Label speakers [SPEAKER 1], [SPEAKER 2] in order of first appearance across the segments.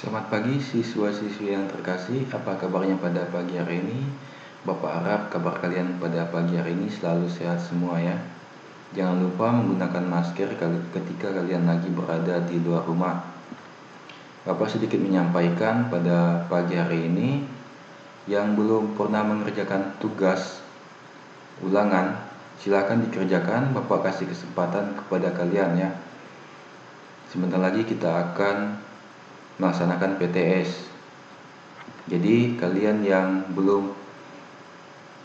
[SPEAKER 1] Selamat pagi siswa-siswi yang terkasih, apa kabarnya pada pagi hari ini? Bapak harap kabar kalian pada pagi hari ini selalu sehat semua ya. Jangan lupa menggunakan masker ketika kalian lagi berada di luar rumah. Bapak sedikit menyampaikan pada pagi hari ini, yang belum pernah mengerjakan tugas ulangan, silakan dikerjakan, Bapak kasih kesempatan kepada kalian ya. Sebentar lagi kita akan melaksanakan PTS. Jadi kalian yang belum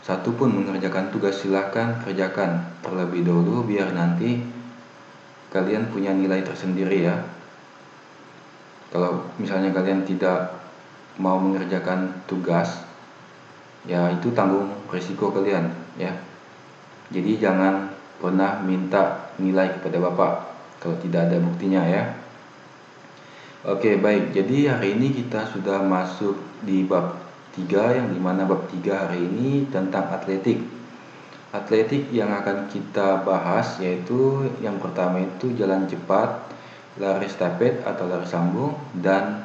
[SPEAKER 1] satu pun mengerjakan tugas silahkan kerjakan terlebih dahulu biar nanti kalian punya nilai tersendiri ya. Kalau misalnya kalian tidak mau mengerjakan tugas, ya itu tanggung resiko kalian ya. Jadi jangan pernah minta nilai kepada Bapak kalau tidak ada buktinya ya. Oke, baik. Jadi hari ini kita sudah masuk di bab 3, yang dimana bab 3 hari ini tentang atletik. Atletik yang akan kita bahas yaitu yang pertama itu jalan cepat, lari estafet atau lari sambung, dan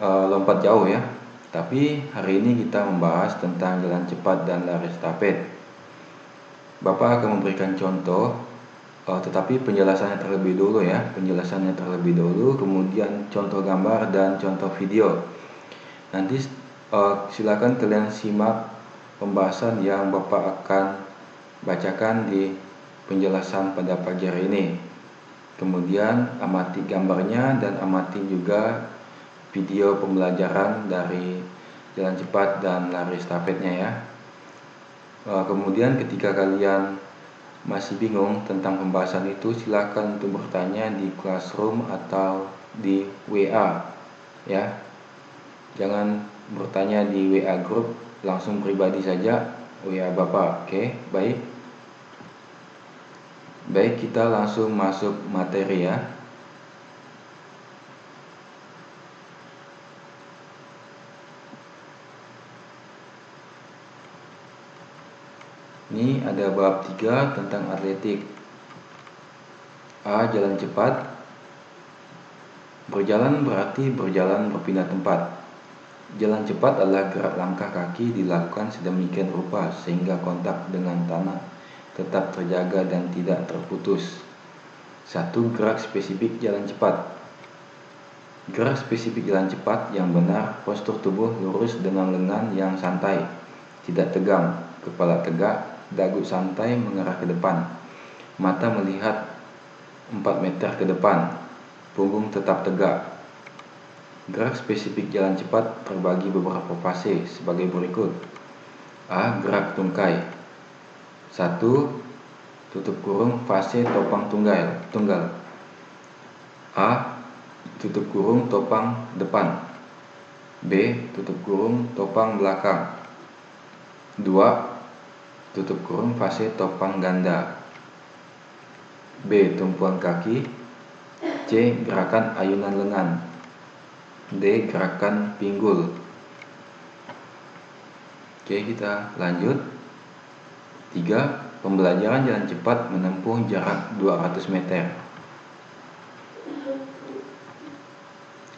[SPEAKER 1] lompat jauh ya. Tapi hari ini kita membahas tentang jalan cepat dan lari estafet. Bapak akan memberikan contoh, tetapi penjelasannya terlebih dulu ya, kemudian contoh gambar dan contoh video. Nanti silakan kalian simak pembahasan yang Bapak akan bacakan di penjelasan pada pagi hari ini. Kemudian amati gambarnya dan amati juga video pembelajaran dari jalan cepat dan lari estafetnya ya. Kemudian ketika kalian masih bingung tentang pembahasan itu, silakan untuk bertanya di Classroom atau di WA ya. Jangan bertanya di WA group, langsung pribadi saja WA Bapak. Oke, baik. Baik, kita langsung masuk materi ya. Ini ada bab 3 tentang atletik. A. Jalan cepat. Berjalan berarti berjalan berpindah tempat. Jalan cepat adalah gerak langkah kaki dilakukan sedemikian rupa sehingga kontak dengan tanah tetap terjaga dan tidak terputus. 1. Gerak spesifik jalan cepat. Gerak spesifik jalan cepat yang benar, postur tubuh lurus dengan lengan yang santai, tidak tegang, kepala tegak, dagu santai mengarah ke depan, mata melihat 4 meter ke depan, punggung tetap tegak. Gerak spesifik jalan cepat terbagi beberapa fase sebagai berikut. A. Gerak tungkai. 1. Tutup kurung fase topang tunggal. A. Tutup kurung topang depan. B. Tutup kurung topang belakang. 2. Tutup kurung fase topang ganda. B. Tumpuan kaki. C. Gerakan ayunan lengan. D. Gerakan pinggul. Oke, kita lanjut. 3. Pembelajaran jalan cepat menempuh jarak 200 meter.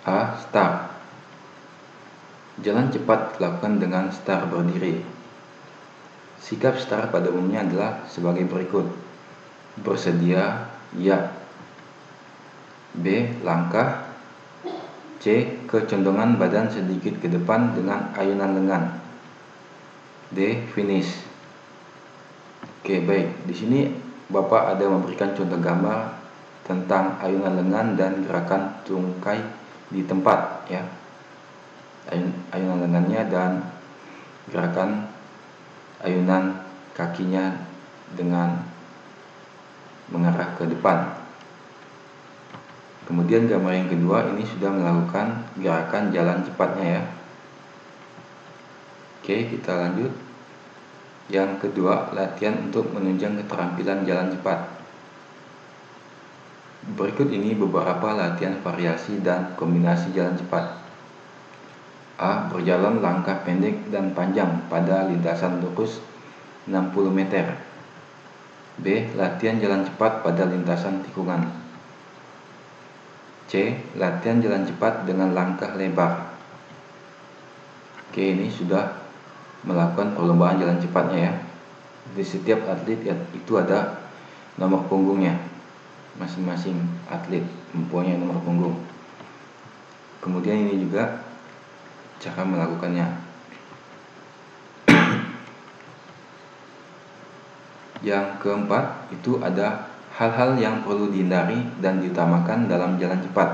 [SPEAKER 1] A. Start. Jalan cepat dilakukan dengan start berdiri. Sikap start pada umumnya adalah sebagai berikut. Bersedia, ya. B. Langkah. C. Kecondongan badan sedikit ke depan dengan ayunan lengan. D. Finish. Oke, baik. Di sini Bapak ada memberikan contoh gambar tentang ayunan lengan dan gerakan tungkai di tempat ya. Ayunan lengannya dan gerakan ayunan kakinya dengan mengarah ke depan. Kemudian gambar yang kedua ini sudah melakukan gerakan jalan cepatnya ya. Oke, kita lanjut. Yang kedua, latihan untuk menunjang keterampilan jalan cepat. Berikut ini beberapa latihan variasi dan kombinasi jalan cepat. A. Berjalan langkah pendek dan panjang pada lintasan lurus 60 meter. B. Latihan jalan cepat pada lintasan tikungan. C. Latihan jalan cepat dengan langkah lebar. Oke, ini sudah melakukan perlombaan jalan cepatnya ya. Di setiap atlet itu ada nomor punggungnya. Masing-masing atlet mempunyai nomor punggung. Kemudian ini juga cara melakukannya. Yang keempat, itu ada hal-hal yang perlu dihindari dan diutamakan dalam jalan cepat.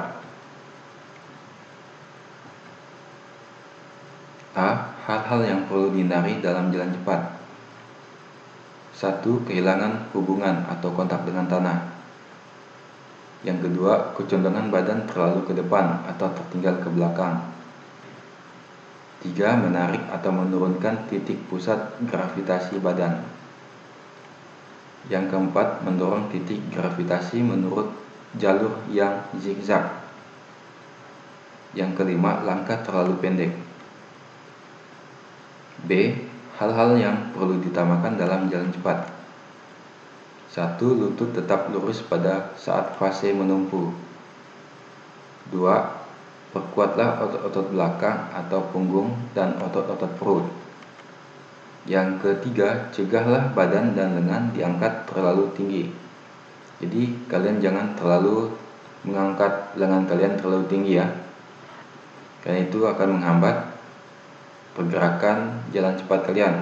[SPEAKER 1] A. Hal-hal yang perlu dihindari dalam jalan cepat. 1. Kehilangan hubungan atau kontak dengan tanah. Yang kedua, kecondongan badan terlalu ke depan atau tertinggal ke belakang. 3. Menarik atau menurunkan titik pusat gravitasi badan. Yang keempat, mendorong titik gravitasi menurut jalur yang zigzag. Yang kelima, langkah terlalu pendek. B. Hal-hal yang perlu ditamakan dalam jalan cepat. 1. Lutut tetap lurus pada saat fase menumpu. 2. Perkuatlah otot-otot belakang atau punggung dan otot-otot perut. Yang ketiga, cegahlah badan dan lengan diangkat terlalu tinggi. Jadi kalian jangan terlalu mengangkat lengan kalian terlalu tinggi ya, karena itu akan menghambat pergerakan jalan cepat kalian.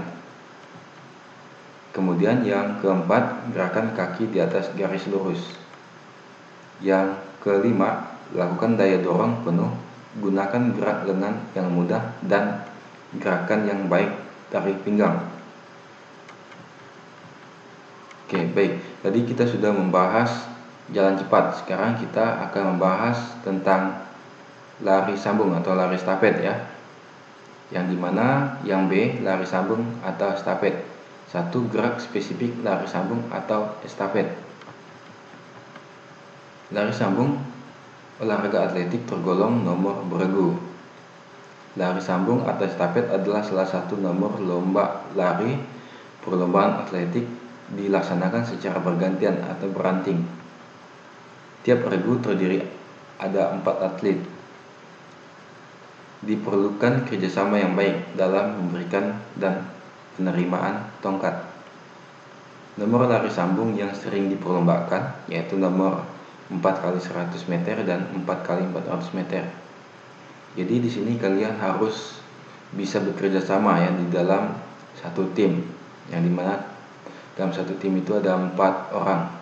[SPEAKER 1] Kemudian yang keempat, gerakan kaki di atas garis lurus. Yang kelima, lakukan daya dorong penuh, gunakan gerak lengan yang mudah dan gerakan yang baik dari pinggang. Oke, baik. Tadi kita sudah membahas jalan cepat. Sekarang kita akan membahas tentang lari sambung atau lari estafet ya. Yang dimana yang B, lari sambung atau estafet. 1. Gerak spesifik lari sambung atau estafet. Lari sambung olahraga atletik tergolong nomor beregu. Lari sambung atau estafet adalah salah satu nomor lomba lari perlombaan atletik dilaksanakan secara bergantian atau beranting. Tiap regu terdiri ada 4 atlet. Diperlukan kerjasama yang baik dalam memberikan dan penerimaan tongkat. Nomor lari sambung yang sering diperlombakan yaitu nomor 4x100 meter dan 4x400 meter. Jadi di sini kalian harus bisa bekerja sama ya di dalam satu tim, yang dimana dalam satu tim itu ada 4 orang.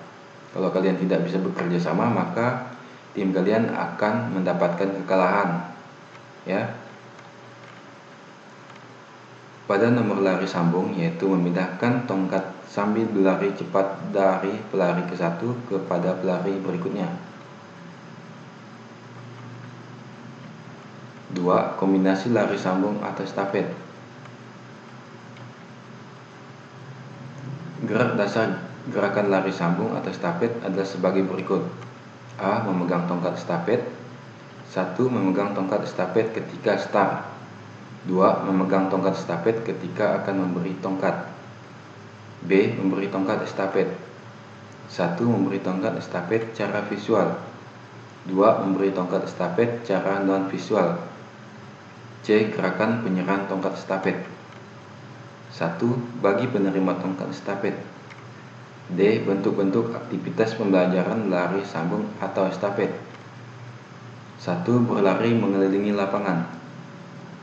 [SPEAKER 1] Kalau kalian tidak bisa bekerja sama, maka tim kalian akan mendapatkan kekalahan ya. Pada nomor lari sambung yaitu memindahkan tongkat sambil berlari cepat dari pelari ke satu kepada pelari berikutnya. 2. Kombinasi lari sambung atau estafet. Gerak dasar gerakan lari sambung atau estafet adalah sebagai berikut. A. Memegang tongkat estafet. 1. Memegang tongkat estafet ketika start. 2. Memegang tongkat estafet ketika akan memberi tongkat. B. Memberi tongkat estafet. 1. Memberi tongkat estafet secara visual. 2. Memberi tongkat estafet secara non visual. C. Gerakan penyerahan tongkat estafet. 1. Bagi penerima tongkat estafet. D. Bentuk-bentuk aktivitas pembelajaran lari sambung atau estafet. 1. Berlari mengelilingi lapangan.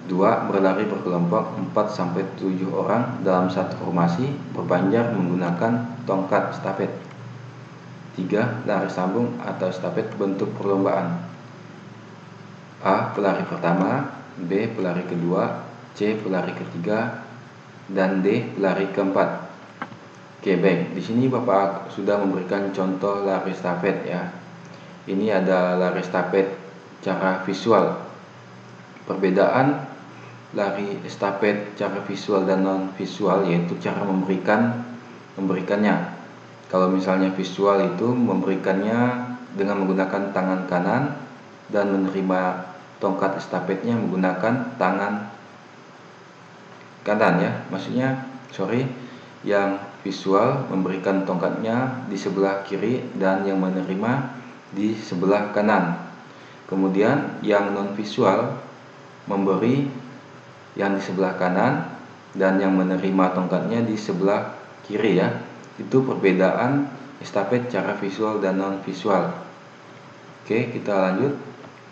[SPEAKER 1] 2. Berlari berkelompok 4-7 orang dalam satu formasi berpanjang menggunakan tongkat estafet. 3. Lari sambung atau estafet bentuk perlombaan. A. Pelari pertama, B. Pelari kedua, C. Pelari ketiga, dan D. Pelari keempat. Oke, baik. Di sini Bapak sudah memberikan contoh lari estafet ya. Ini ada lari estafet secara visual. Perbedaan lari estafet secara visual dan non visual yaitu cara memberikannya. Kalau misalnya visual itu memberikannya dengan menggunakan tangan kanan dan menerima tongkat estafetnya menggunakan tangan kanan ya. Maksudnya yang visual memberikan tongkatnya di sebelah kiri dan yang menerima di sebelah kanan. Kemudian yang non visual memberi yang di sebelah kanan dan yang menerima tongkatnya di sebelah kiri ya. Itu perbedaan estafet cara visual dan non visual. Oke, kita lanjut.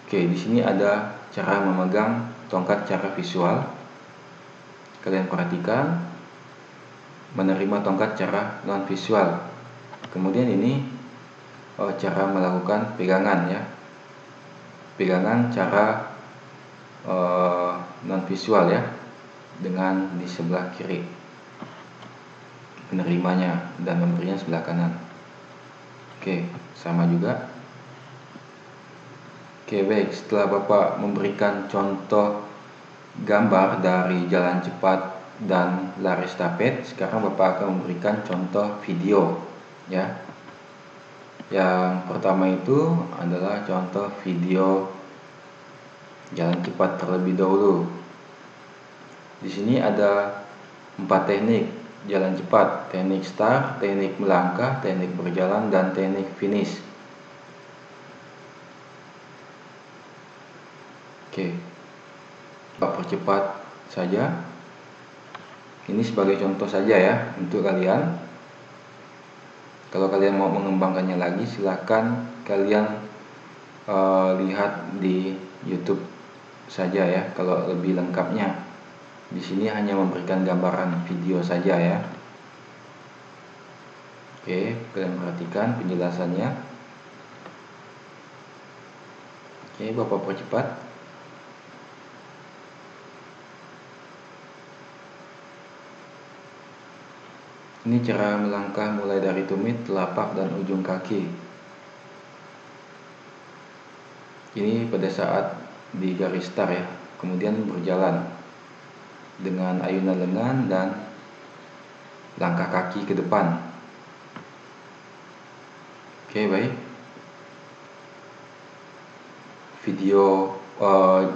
[SPEAKER 1] Oke, di sini ada cara memegang tongkat cara visual. Kalian perhatikan, menerima tongkat cara non visual. Kemudian ini cara melakukan pegangan ya. Pegangan cara non visual ya, dengan di sebelah kiri penerimanya dan memberinya sebelah kanan. Oke, sama juga. Oke, baik, setelah Bapak memberikan contoh gambar dari jalan cepat dan lari estafet, sekarang Bapak akan memberikan contoh video ya. Yang pertama itu adalah contoh video jalan cepat terlebih dahulu. Di sini ada 4 teknik jalan cepat: teknik start, teknik melangkah, teknik berjalan, dan teknik finish. Oke, Bapak percepat saja. Ini sebagai contoh saja ya untuk kalian. Kalau kalian mau mengembangkannya lagi, silahkan kalian lihat di YouTube saja ya. Kalau lebih lengkapnya, di sini hanya memberikan gambaran video saja ya. Oke, kalian perhatikan penjelasannya. Oke, Bapak percepat. Ini cara melangkah mulai dari tumit, telapak, dan ujung kaki. Ini pada saat di garis start ya. Kemudian berjalan dengan ayunan lengan dan langkah kaki ke depan. Oke, baik. Video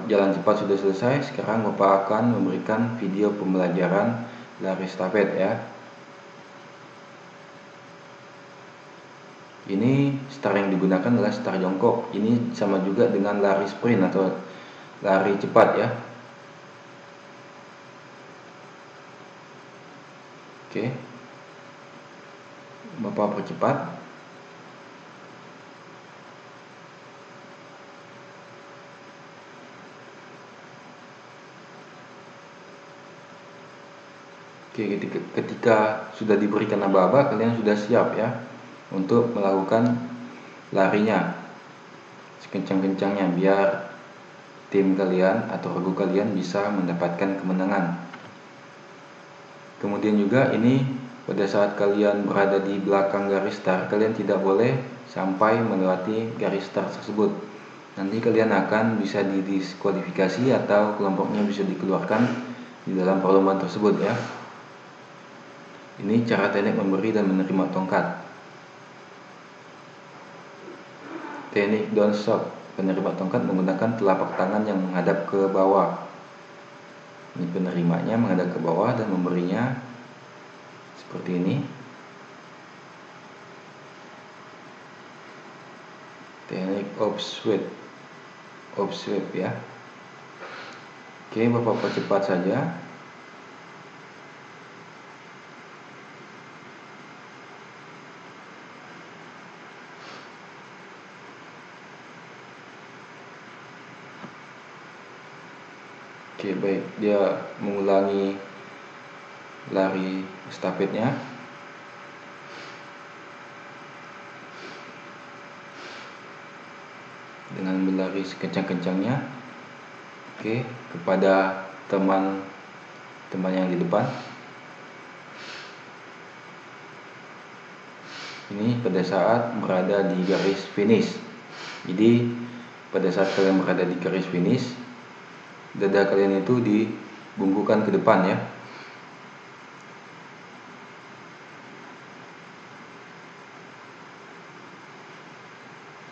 [SPEAKER 1] jalan cepat sudah selesai. Sekarang Bapak akan memberikan video pembelajaran lari estafet ya. Ini start yang digunakan adalah start jongkok. Ini sama juga dengan lari sprint atau lari cepat ya. Oke, Bapak percepat. Oke, ketika sudah diberikan aba-aba, kalian sudah siap ya untuk melakukan larinya sekencang-kencangnya, biar tim kalian atau regu kalian bisa mendapatkan kemenangan. Kemudian juga ini pada saat kalian berada di belakang garis start, kalian tidak boleh sampai melewati garis start tersebut. Nanti kalian akan bisa didiskualifikasi atau kelompoknya bisa dikeluarkan di dalam perlombaan tersebut ya. Ini cara teknik memberi dan menerima tongkat. Teknik downstroke, penerima tongkat menggunakan telapak tangan yang menghadap ke bawah. Ini penerimanya menghadap ke bawah dan memberinya seperti ini. Teknik off sweep ya. Oke, Bapak percepat saja. Oke, baik, dia mengulangi lari estafetnya. Dengan berlari sekencang-kencangnya. Oke, kepada teman yang di depan. Ini pada saat berada di garis finish. Jadi pada saat kalian berada di garis finish, dada kalian itu dibungkukan ke depan ya.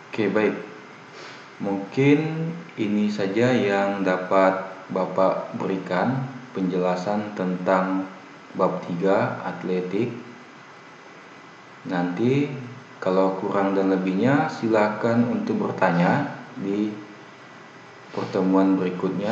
[SPEAKER 1] Oke, baik. Mungkin ini saja yang dapat Bapak berikan penjelasan tentang bab 3 atletik. Nanti kalau kurang dan lebihnya silakan untuk bertanya di pertemuan berikutnya.